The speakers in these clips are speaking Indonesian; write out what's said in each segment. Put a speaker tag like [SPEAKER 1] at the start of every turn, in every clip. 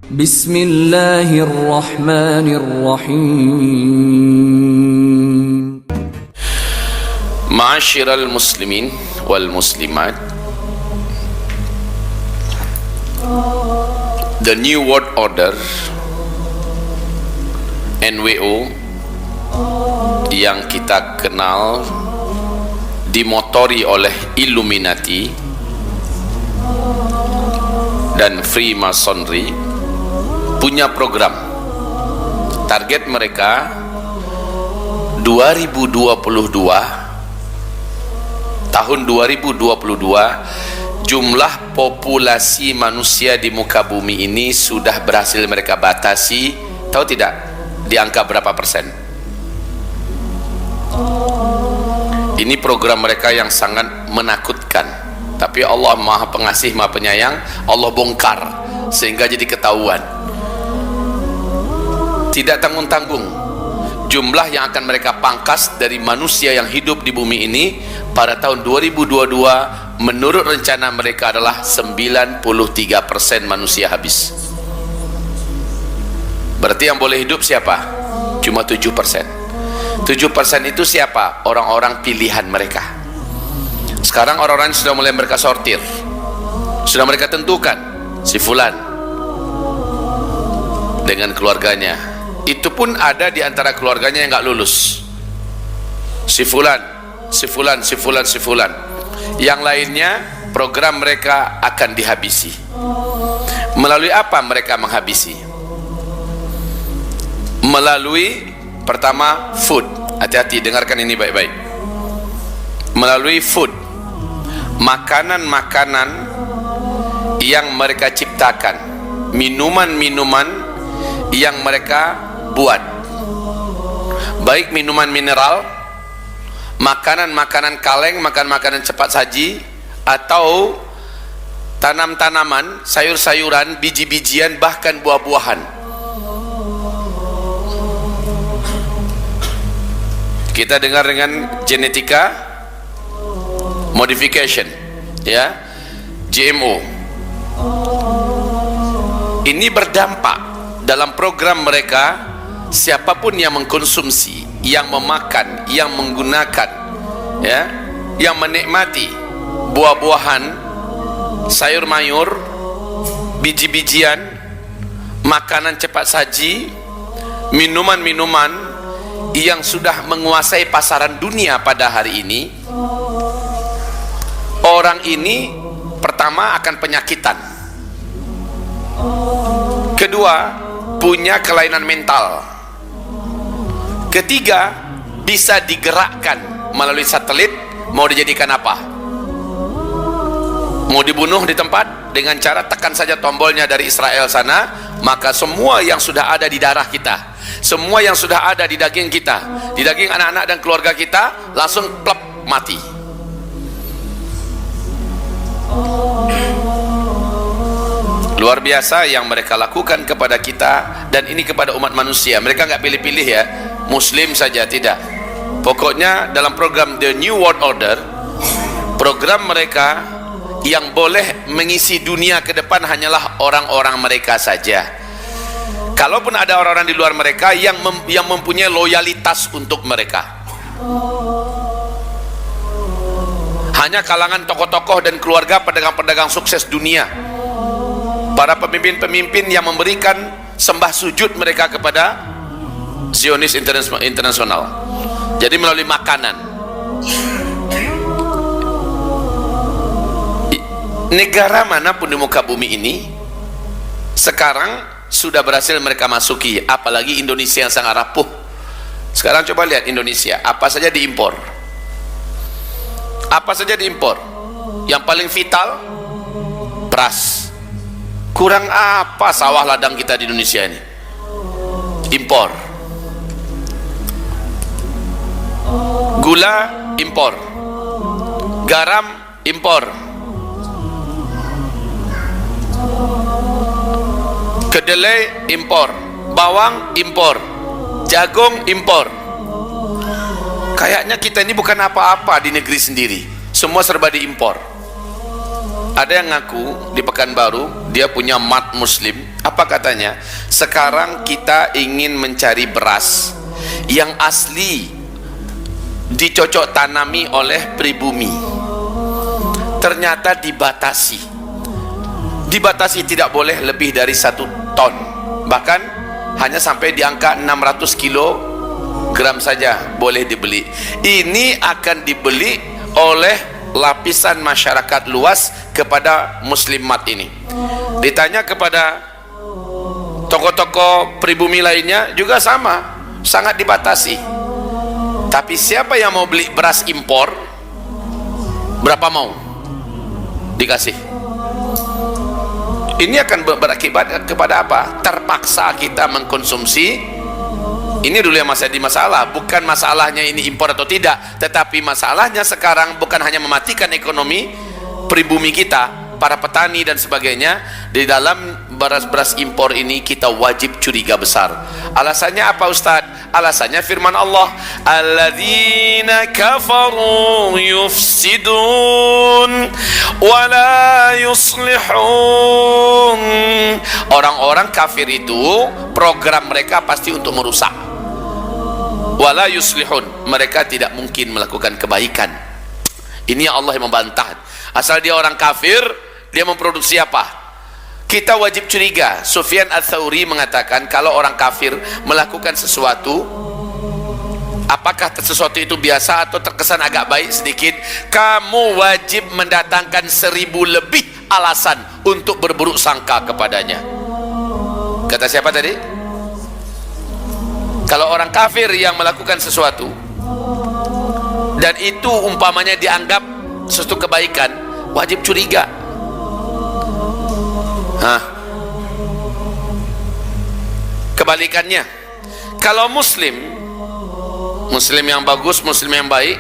[SPEAKER 1] Bismillahirrahmanirrahim.
[SPEAKER 2] Ma'asyiral muslimin wal muslimat, the New World Order NWO yang kita kenal dimotori oleh Illuminati dan Freemasonry punya program. Target mereka tahun 2022 jumlah populasi manusia di muka bumi ini sudah berhasil mereka batasi, tahu tidak, di angka berapa persen? Ini program mereka yang sangat menakutkan, tapi Allah Maha Pengasih Maha Penyayang, Allah bongkar sehingga jadi ketahuan. Tidak tanggung-tanggung jumlah yang akan mereka pangkas dari manusia yang hidup di bumi ini pada tahun 2022 menurut rencana mereka adalah 93% manusia habis. Berarti yang boleh hidup siapa? Cuma 7%. 7% itu siapa? Orang-orang pilihan mereka. Sekarang orang-orang sudah mulai mereka sortir, sudah mereka tentukan si fulan dengan keluarganya. Itu pun ada di antara keluarganya yang nggak lulus. Si fulan, si fulan, si fulan, si fulan. Yang lainnya program mereka akan dihabisi. Melalui apa mereka menghabisi? Melalui pertama food. Hati-hati, dengarkan ini baik-baik. Melalui food, makanan-makanan yang mereka ciptakan, minuman-minuman yang mereka buat, baik minuman mineral, makanan-makanan kaleng, makanan-makanan cepat saji, atau tanam-tanaman, sayur-sayuran, biji-bijian, bahkan buah-buahan. Kita dengar dengan genetika modification, ya, GMO. Ini berdampak dalam program mereka. Siapapun yang mengkonsumsi, yang memakan, yang menggunakan, ya, yang menikmati buah-buahan, sayur-mayur, biji-bijian, makanan cepat saji, minuman-minuman yang sudah menguasai pasaran dunia pada hari ini, orang ini pertama akan penyakitan, kedua punya kelainan mental, ketiga bisa digerakkan melalui satelit. Mau dijadikan apa? Mau dibunuh di tempat dengan cara tekan saja tombolnya dari Israel sana, maka semua yang sudah ada di darah kita, semua yang sudah ada di daging kita, di daging anak-anak dan keluarga kita, langsung plep, mati. Luar biasa yang mereka lakukan kepada kita, dan ini kepada umat manusia. Mereka nggak pilih-pilih ya, muslim saja, tidak. Pokoknya dalam program The New World Order, program mereka yang boleh mengisi dunia ke depan hanyalah orang-orang mereka saja. Kalaupun ada orang-orang di luar mereka yang mempunyai loyalitas untuk mereka, hanya kalangan tokoh-tokoh dan keluarga pedagang-pedagang sukses dunia, para pemimpin-pemimpin yang memberikan sembah sujud mereka kepada Zionis internasional. Jadi melalui makanan. Negara manapun di muka bumi ini sekarang sudah berhasil mereka masuki, apalagi Indonesia yang sangat rapuh. Sekarang coba lihat Indonesia, apa saja diimpor. Apa saja diimpor. Yang paling vital, beras. Kurang apa sawah ladang kita di Indonesia ini? Impor. Gula impor. Garam impor. Kedelai impor, bawang impor, jagung impor. Kayaknya kita ini bukan apa-apa di negeri sendiri, semua serba diimpor. Ada yang ngaku di Pekanbaru dia punya mat muslim. Apa katanya? Sekarang kita ingin mencari beras yang asli dicocok tanami oleh pribumi. Ternyata dibatasi tidak boleh lebih dari 1 ton, bahkan hanya sampai di angka 600 kilogram saja boleh dibeli. Ini akan dibeli oleh lapisan masyarakat luas kepada muslimat ini. Ditanya kepada tokoh-tokoh pribumi lainnya juga sama, sangat dibatasi. Tapi siapa yang mau beli beras impor, berapa mau dikasih? Ini akan berakibat kepada apa? Terpaksa kita mengkonsumsi. Ini dulu yang masih masalah, bukan masalahnya ini impor atau tidak, tetapi masalahnya sekarang bukan hanya mematikan ekonomi pribumi kita, para petani dan sebagainya. Di dalam beras-beras impor ini kita wajib curiga besar. Alasannya apa Ustaz? Alasannya firman Allah, alladzina kafaru yufsidun wala yuslihun. Orang-orang kafir itu program mereka pasti untuk merusak. Wala yuslihun, mereka tidak mungkin melakukan kebaikan. Ini yang Allah yang membantah. Asal dia orang kafir, dia memproduksi apa? Kita wajib curiga. Sufyan Ats-Tsauri mengatakan kalau orang kafir melakukan sesuatu, apakah sesuatu itu biasa atau terkesan agak baik sedikit, kamu wajib mendatangkan 1000 lebih alasan untuk berburuk sangka kepadanya. Kata siapa tadi? Kalau orang kafir yang melakukan sesuatu dan itu umpamanya dianggap sesuatu kebaikan, wajib curiga. Kebalikannya, kalau muslim yang bagus, muslim yang baik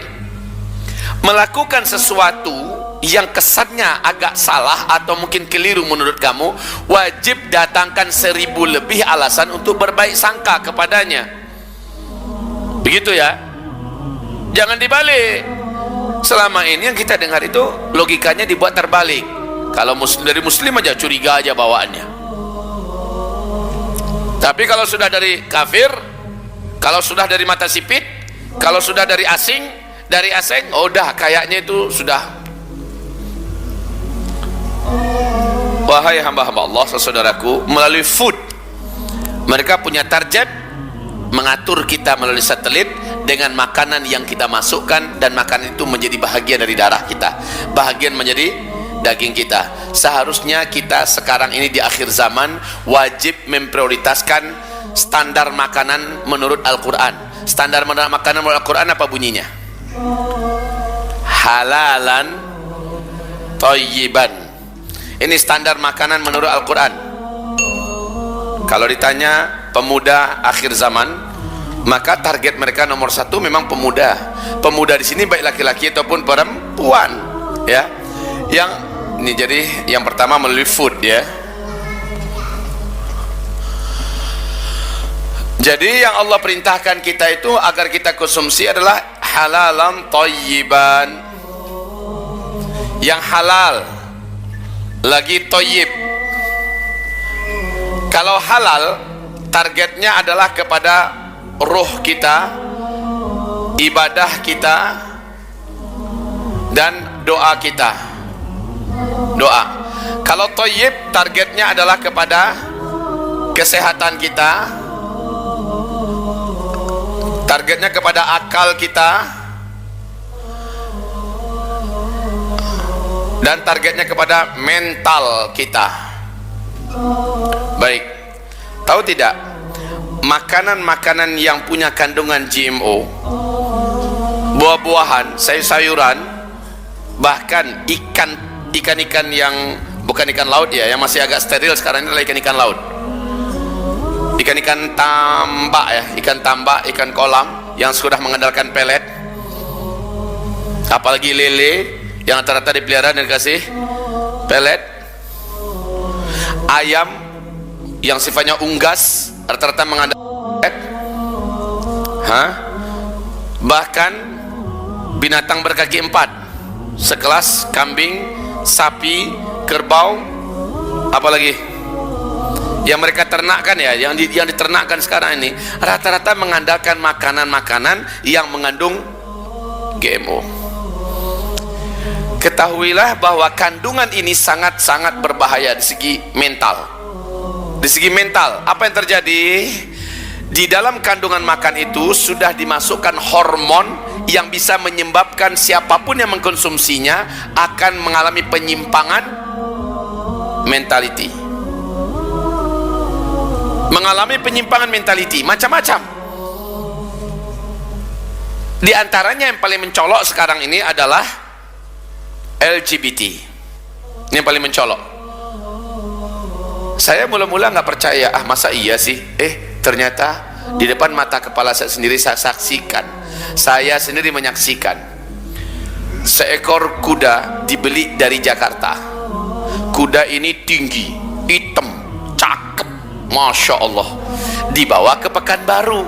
[SPEAKER 2] melakukan sesuatu yang kesannya agak salah atau mungkin keliru menurut kamu, wajib datangkan 1000 lebih alasan untuk berbaik sangka kepadanya. Begitu ya, jangan dibalik. Selama ini yang kita dengar itu logikanya dibuat terbalik. Kalau dari muslim aja curiga aja bawaannya. Tapi kalau sudah dari kafir, kalau sudah dari mata sipit, kalau sudah dari asing, oh dah kayaknya itu sudah. Wahai hamba-hamba Allah, saudaraku, melalui food mereka punya target mengatur kita melalui satelit dengan makanan yang kita masukkan, dan makanan itu menjadi bahagian dari darah kita, bahagian menjadi daging kita. Seharusnya kita sekarang ini di akhir zaman wajib memprioritaskan standar makanan menurut Al-Quran. Standar makanan menurut Al-Quran apa bunyinya? Halalan thayyiban. Ini standar makanan menurut Al-Quran. Kalau ditanya pemuda akhir zaman, maka target mereka nomor 1 memang pemuda. Pemuda di sini baik laki-laki ataupun perempuan, ya. Yang ini jadi yang pertama melalui food, ya. Jadi yang Allah perintahkan kita itu agar kita konsumsi adalah halalan thayyiban, yang halal lagi thayyib. Kalau halal, targetnya adalah kepada ruh kita, ibadah kita, dan doa kita. Doa. Kalau thayyib, targetnya adalah kepada kesehatan kita, targetnya kepada akal kita, dan targetnya kepada mental kita. Baik, tahu tidak, makanan-makanan yang punya kandungan GMO, buah-buahan, sayur-sayuran, bahkan ikan-ikan yang bukan ikan laut ya, yang masih agak steril sekarang ini adalah ikan-ikan laut, ikan-ikan tambak ya, ikan tambak, ikan kolam yang sudah mengandalkan pelet, apalagi lele yang rata-rata dipelihara dan dikasih pelet, ayam yang sifatnya unggas rata-rata mengandalkan pelet, bahkan binatang berkaki 4 sekelas kambing, sapi, kerbau, apalagi yang mereka ternakkan ya, yang diternakkan sekarang ini rata-rata mengandalkan makanan-makanan yang mengandung GMO. Ketahuilah bahwa kandungan ini sangat-sangat berbahaya di segi mental. Di segi mental, apa yang terjadi? Di dalam kandungan makan itu sudah dimasukkan hormon yang bisa menyebabkan siapapun yang mengkonsumsinya akan mengalami penyimpangan mentality. Mengalami penyimpangan mentality macam-macam. Di antaranya yang paling mencolok sekarang ini adalah LGBT. Ini yang paling mencolok. Saya mula-mula nggak percaya, masa iya sih? Ternyata di depan mata kepala saya sendiri saya saksikan. Saya sendiri menyaksikan seekor kuda dibeli dari Jakarta. Kuda ini tinggi, hitam, cakep, Masya Allah, dibawa ke Pekanbaru.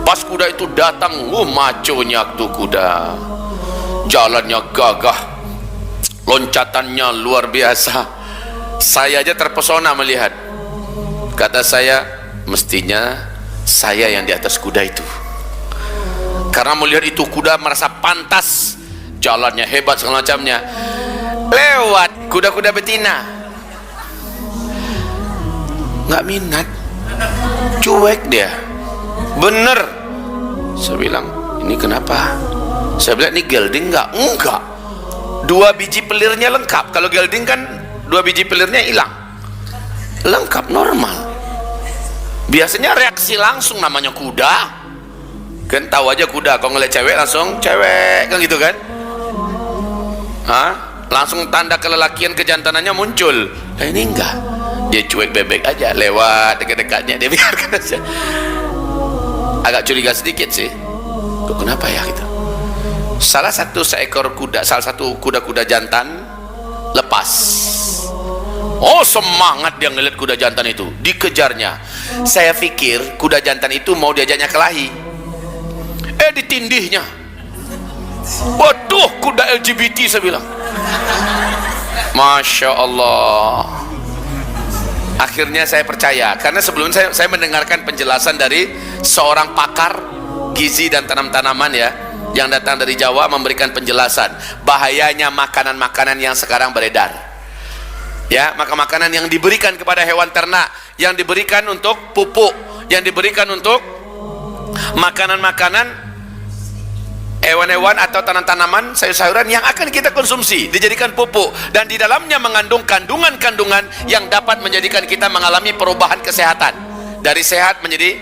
[SPEAKER 2] Pas kuda itu datang, maconya tuh kuda, jalannya gagah, loncatannya luar biasa. Saya aja terpesona melihat. Kata saya, mestinya saya yang di atas kuda itu, karena melihat itu kuda merasa pantas, jalannya hebat segala macamnya. Lewat kuda-kuda betina, nggak minat, cuek dia, bener. Saya bilang, ini kenapa? Saya bilang, ini gelding nggak? Enggak, 2 biji pelirnya lengkap. Kalau gelding kan 2 biji pelirnya hilang, lengkap normal. Biasanya reaksi langsung, namanya kuda kan, tahu aja kuda kalau ngeliat cewek langsung cewek kan gitu kan, langsung tanda kelelakian kejantanannya muncul. Nah ini enggak, dia cuek bebek aja, lewat dekat-dekatnya dia biarkan aja. Agak curiga sedikit sih, kok kenapa ya gitu. Salah satu kuda-kuda jantan lepas. Oh, semangat dia ngeliat kuda jantan itu, dikejarnya. Saya pikir kuda jantan itu mau diajaknya kelahi, ditindihnya. Waduh, kuda LGBT, saya bilang. Masya Allah. Akhirnya saya percaya, karena sebelumnya saya mendengarkan penjelasan dari seorang pakar gizi dan tanam-tanaman ya, yang datang dari Jawa, memberikan penjelasan bahayanya makanan-makanan yang sekarang beredar. Ya, makanan yang diberikan kepada hewan ternak, yang diberikan untuk pupuk, yang diberikan untuk makanan-makanan hewan-hewan atau tanam-tanaman, sayur-sayuran yang akan kita konsumsi, dijadikan pupuk, dan di dalamnya mengandung kandungan-kandungan yang dapat menjadikan kita mengalami perubahan kesehatan, dari sehat menjadi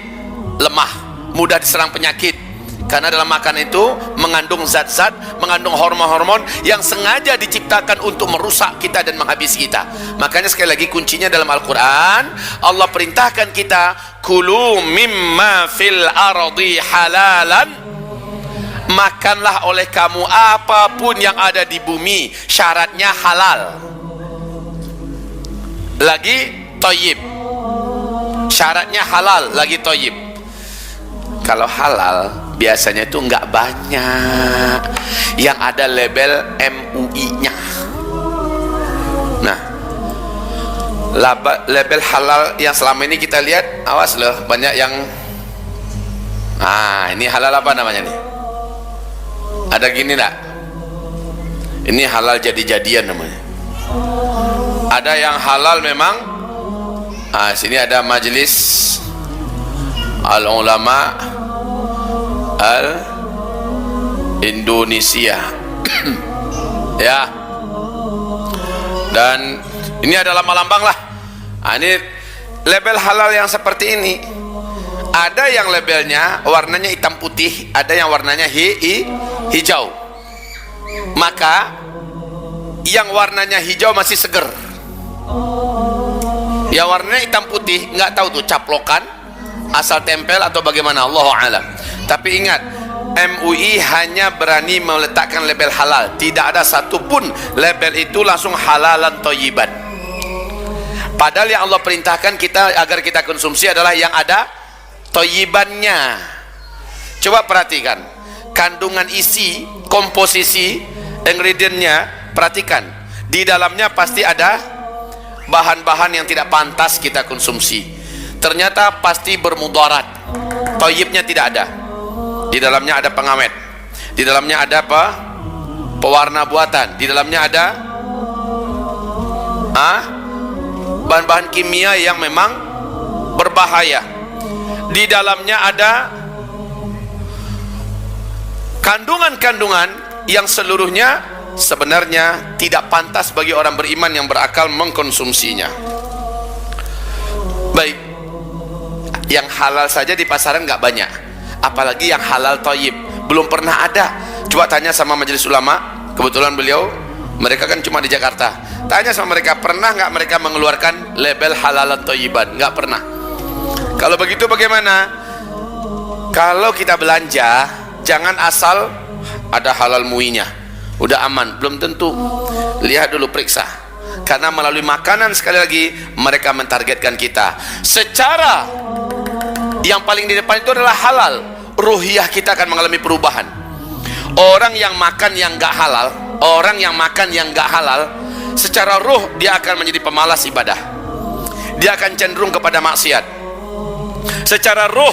[SPEAKER 2] lemah, mudah diserang penyakit. Karena dalam makan itu mengandung zat-zat, mengandung hormon-hormon yang sengaja diciptakan untuk merusak kita dan menghabisi kita. Makanya sekali lagi kuncinya dalam Al-Quran, Allah perintahkan kita, kulu mimma fil ardi halalan, makanlah oleh kamu apapun yang ada di bumi, syaratnya halal, lagi thayyib. Syaratnya halal lagi thayyib. Kalau halal biasanya itu nggak banyak yang ada label MUI-nya. Nah, label halal yang selama ini kita lihat, awas loh, banyak yang ini halal apa namanya nih? Ada gini enggak? Ini halal jadi-jadian namanya. Ada yang halal memang. Sini ada Majelis Al-Ulama Al-Indonesia. Ya. Dan ini adalah lambang lah. Ini label halal yang seperti ini. Ada yang labelnya warnanya hitam putih, ada yang warnanya hijau. Maka yang warnanya hijau masih seger. Yang warnanya hitam putih nggak tahu tuh caplokan, asal tempel atau bagaimana, Allahu a'lam. Tapi ingat, MUI hanya berani meletakkan label halal. Tidak ada satupun label itu langsung halalan thayyiban. Padahal yang Allah perintahkan kita agar kita konsumsi adalah yang ada thayyibannya. Coba perhatikan kandungan isi, komposisi, ingredientnya perhatikan, di dalamnya pasti ada bahan-bahan yang tidak pantas kita konsumsi. Ternyata pasti bermudarat. Thayyibnya tidak ada. Di dalamnya ada pengawet, di dalamnya ada apa? Pewarna buatan, di dalamnya ada bahan-bahan kimia yang memang berbahaya. Di dalamnya ada kandungan-kandungan yang seluruhnya sebenarnya tidak pantas bagi orang beriman yang berakal mengkonsumsinya. Baik, yang halal saja di pasaran nggak banyak, apalagi yang halal thayyib, belum pernah ada. Coba tanya sama majelis ulama, kebetulan beliau, mereka kan cuma di Jakarta, tanya sama mereka, pernah nggak mereka mengeluarkan label halalan thayyiban? Nggak pernah. Kalau begitu bagaimana? Kalau kita belanja, jangan asal ada halal muinya udah aman, belum tentu. Lihat dulu, periksa, karena melalui makanan sekali lagi mereka mentargetkan kita. Secara yang paling di depan itu adalah halal, ruhiyah kita akan mengalami perubahan. Orang yang makan yang gak halal, orang yang makan yang gak halal, secara ruh dia akan menjadi pemalas ibadah, dia akan cenderung kepada maksiat. Secara ruh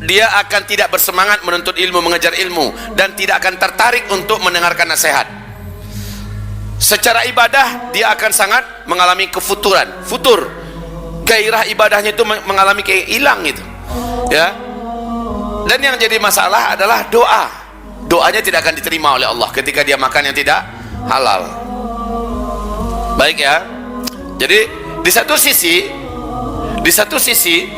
[SPEAKER 2] dia akan tidak bersemangat menuntut ilmu, mengejar ilmu, dan tidak akan tertarik untuk mendengarkan nasihat. Secara ibadah dia akan sangat mengalami kefuturan, futur, gairah ibadahnya itu mengalami kayak hilang gitu, ya. Dan yang jadi masalah adalah doa. Doanya tidak akan diterima oleh Allah ketika dia makan yang tidak halal. Baik ya. Jadi di satu sisi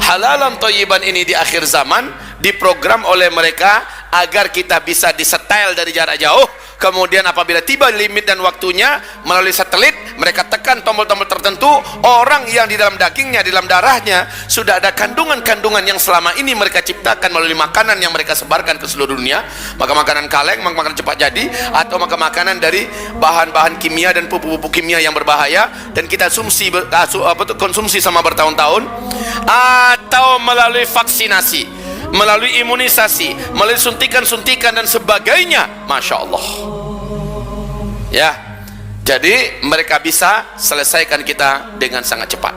[SPEAKER 2] halalan thayyiban ini di akhir zaman diprogram oleh mereka agar kita bisa disetel dari jarak jauh. Kemudian apabila tiba limit dan waktunya, melalui satelit mereka tekan tombol-tombol tertentu, orang yang di dalam dagingnya, di dalam darahnya sudah ada kandungan-kandungan yang selama ini mereka ciptakan melalui makanan yang mereka sebarkan ke seluruh dunia, maka makanan kaleng, makanan cepat jadi, atau maka makanan dari bahan-bahan kimia dan pupuk-pupuk kimia yang berbahaya, dan kita konsumsi sama bertahun-tahun, atau melalui vaksinasi, melalui imunisasi, melalui suntikan-suntikan dan sebagainya. Masya Allah ya. Jadi mereka bisa selesaikan kita dengan sangat cepat.